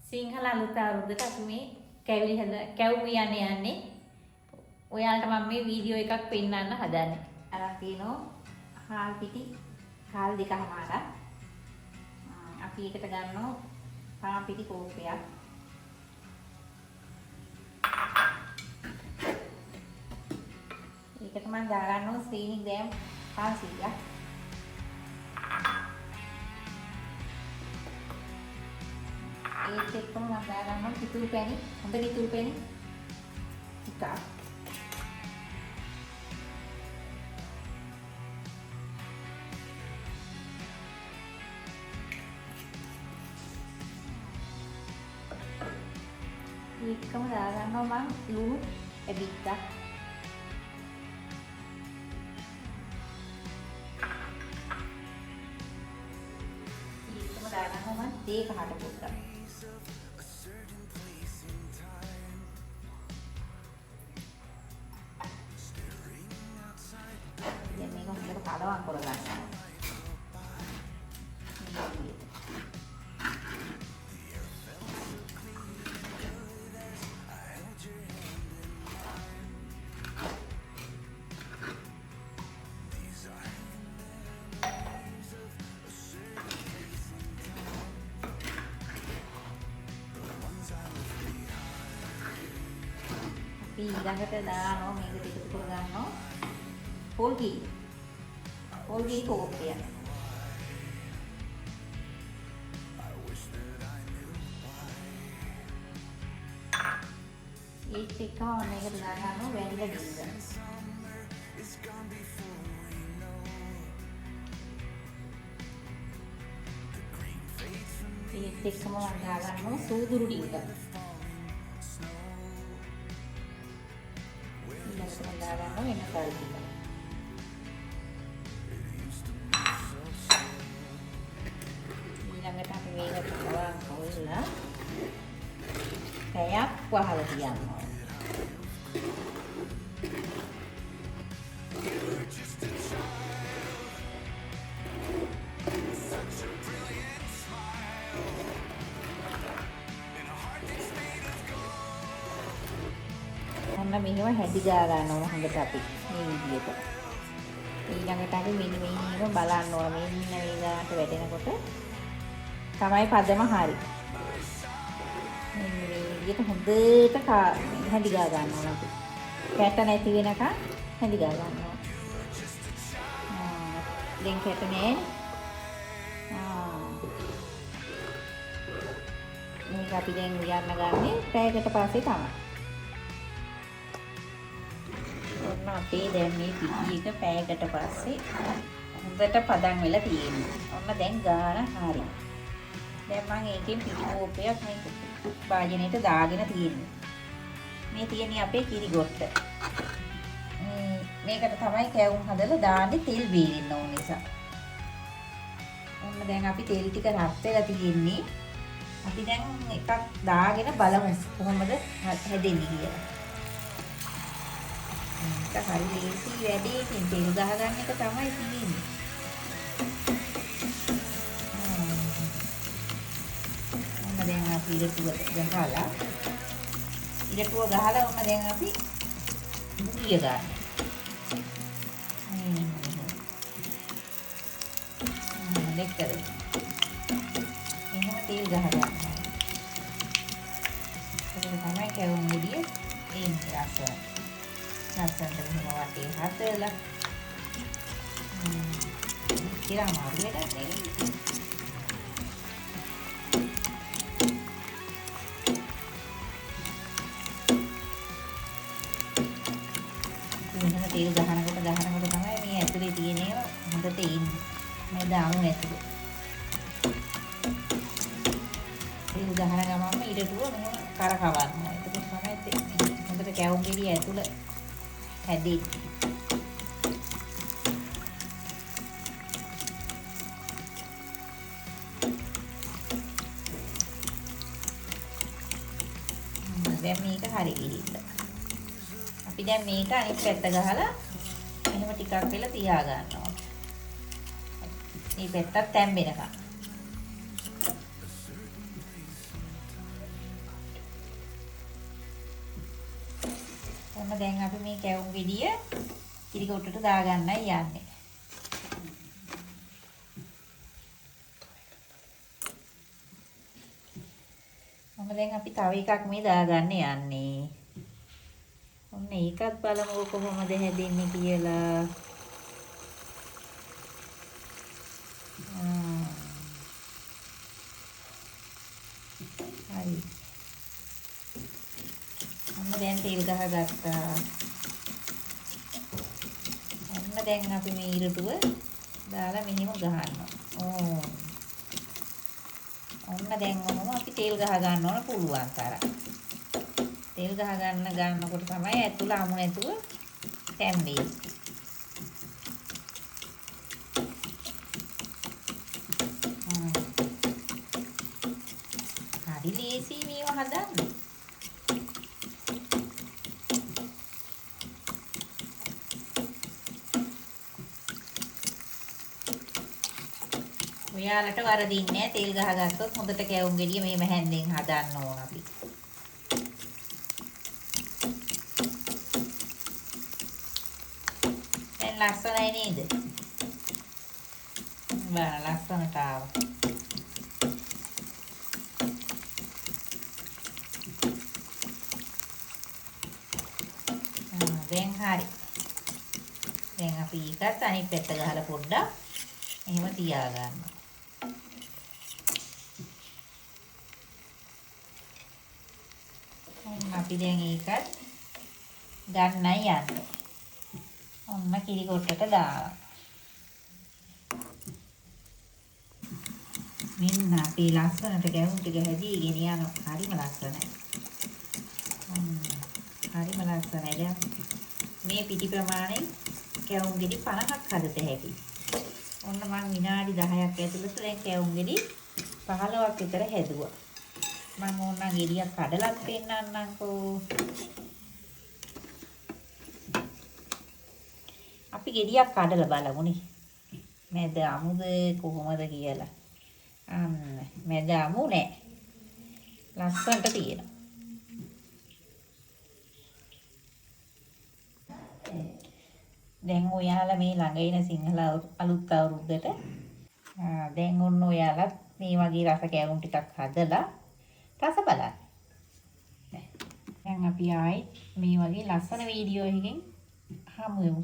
සිංහල අලුත් අවුරුද්දට අපි මේ කැවුම් යන්නේ. ඔයාලට මම මේ වීඩියෝ එකක් පෙන්නන්න හදන්නේ. අරන් තියෙනවා හාල් පිටි හාල් දෙකමාරක්. අපි එකට ගන්නවා පාන් පිටි කෝප්පයක්. ඒකට මම දාගන්නවා සීනි ග්‍රෑම් 500ක්. ඒත් එක්කම මම දාගන්නවා කිතුල් පැණි, හොඳ කිතුල් පැණි ටිකක්. ඒකම දාගන්නවා මම ලුණු ඇබිත්තක්. ඒකම දාගන්නවා මම තේ කහට පොඩ්ඩක්. දැන් මේක හොඳට කලවම් කරගන්නවා. ඊළඟට දානවා මේක ටික ටික ගන්නවා පොල් ගී කෝප්පය. ඒත් එක්ක මේකට දානවා වැනිලා ඩිංග. ඒත් එක්කම මම දාගන්නවා සූදුරු ඩිංග. දාගන්නවා වෙන කල් ටික. ඊළඟට අපි මේකට කලවම් කරලා පැයක් වහලා තියනවා. ඔන්න මෙහෙම හැදි ගා ගන්නවා හොඳට අපි මේ විදිහට. ඊළඟට අපි මෙන්න බලන්න ඕන මෙන්න මේ ගානට වැටෙනකොට තමයි පදම හරි. මෙන්න මේ විදිහට හොඳට හැදි ගා ගන්නවා අපි. කැට නැති වෙනකන් හැදි ගා ගන්නවා. දැන් කැට නෑ. මේක අපි දැන් උයන්න ගන්නේ පැයකට පස්සේ තමයි. අපේ දැන් මේ පිටි එක පැයකට පස්සේ හොඳට පදන් වෙලා තියෙනවා. ඔන්න දැන් ගාන හරි. දැන් මම ඒකෙන් පිටි කෝප්පයක් මේ වාජනේට දාගෙන තියෙනවා. මේ තියෙන්නේ අපේ කිරි ගොට්ට. මේකට තමයි කැවුම් හදලා දාන්නේ තෙල් බීරෙන්න ඕන නිසා. ඔන්න දැන් අපි තෙල් ටික රත් වෙලා තියෙන්නේ. අපි දැන් එකක් දාගෙන බලමු කොහොමද හැදෙන්නේ කියලා. හරි ලේසි වැඩේ. ඉතින් තෙල් ගහ ගන්න එක තමයි තියෙන්නේ. ඔන්න දැන් අපි ඉරටුව ගහලා ඔන්න දැන් අපි බුරිය ගන්න. දෙකද එහෙම තෙල් ගහ ගන්න. ඒක තමයි කැවුම් බුරිය එන්නේ රසය. ලස්සනට මෙහෙම වටේ හදලා කියලා මාරුවේට නෙවෙයි. මෙහෙම තෙල් ගහනකොට තමයි මේ ඇතුලේ තියෙන ඒවා හොඳට ඉන්නේ. මේ දාමු ඇතුලේ. තෙල් ගහන ගමන්ම ඉරටුව මෙහෙම කරකවනවා. එතකොට තමයි හොඳට කැවුම් ගෙඩිය ඇතුළ හැදෙන්නේ. දැන් මේක හරි ගිහිල්ලා. අපි දැන් මේක අනිත් පැත්ත ගහලා එහෙම ටිකක් වෙලා තියා ගන්නවා. මේ පැත්තත් තැම්බෙනකම්. ඔන්න දැන් අපි මේ කැවුම් ගෙඩිය කිරි කොටට දාගන්නයි යන්නේ. ඔන්න දැන් අපි තව එකක් මේ දාගන්න යන්නේ. ඔන්න ඒකත් බලමු කොහොමද හැදෙන්නේ කියලා. හරි. ඔන්න දැන් තෙල් ගහගත්තා. ඔන්න දැන් අපි මේ ඉරටුව දාලා මෙහෙම ගහනවා. ඔන්න දැන් ඔහොම අපි තෙල් ගහ ගන්න ඕන පුළුවන් තරම්. තෙල් ගහ ගන්නකොට තමයි ඇතුළ අමු නැතුව තැම්බෙන්නේ. හරි ලේසි මේව හදන්න. ඔයාලට වරදින්නේ නැහැ තෙල් ගහගත්තොත් හොඳට කැවුම් ගෙඩිය මෙහෙම හැන්දෙන් හදන්න ඕන අපි. දැන් ලස්සනයි නේද? බලන්න ලස්සනට ආවා. දැන් හරි. දැන් අපි ඊකත් අනිත් පැත්ත ගහලා පොඩ්ඩක් එහෙම තියාගන්න. අපි දැන් ඒකත් ගන්නයි යන්නේ. ඔන්න කිරි කොටට දාලා. මෙන්න අපි ලස්සනට ගැහුම් ටික හැදීගෙන යනවා. හරිම ලස්සනයි. හරිම ලස්සනයි. දැන් මේ පිටි ප්‍රමාණය කැවුම් ගෙඩි 50ක් හදත හැකි. ඔන්න මං විනාඩි 10ක් ඇතුළත දැන් කැවුම් ගෙඩි 15ක් විතර හැදුවා. මම ඕනනම් ගෙඩියක් කඩලත් පෙන්නන්නම්කෝ. අපි ගෙඩියක් කඩලා බලමුනේ. මැද අමුද කොහොමද කියලා. මැද අමු නෑ. ලස්සනට තියෙනවා. දැන් ඔයාලා මේ ළඟ එන සිංහල අලුත් අවුරුද්දට දැන් ඔන්න ඔයාලා මේ වගේ රස කැවුම් ටිකක් හදලා රස බලන්න. දැන් අපි ආයි මේ වගේ ලස්සන වීඩියෝ එකකින් හමු වෙමු.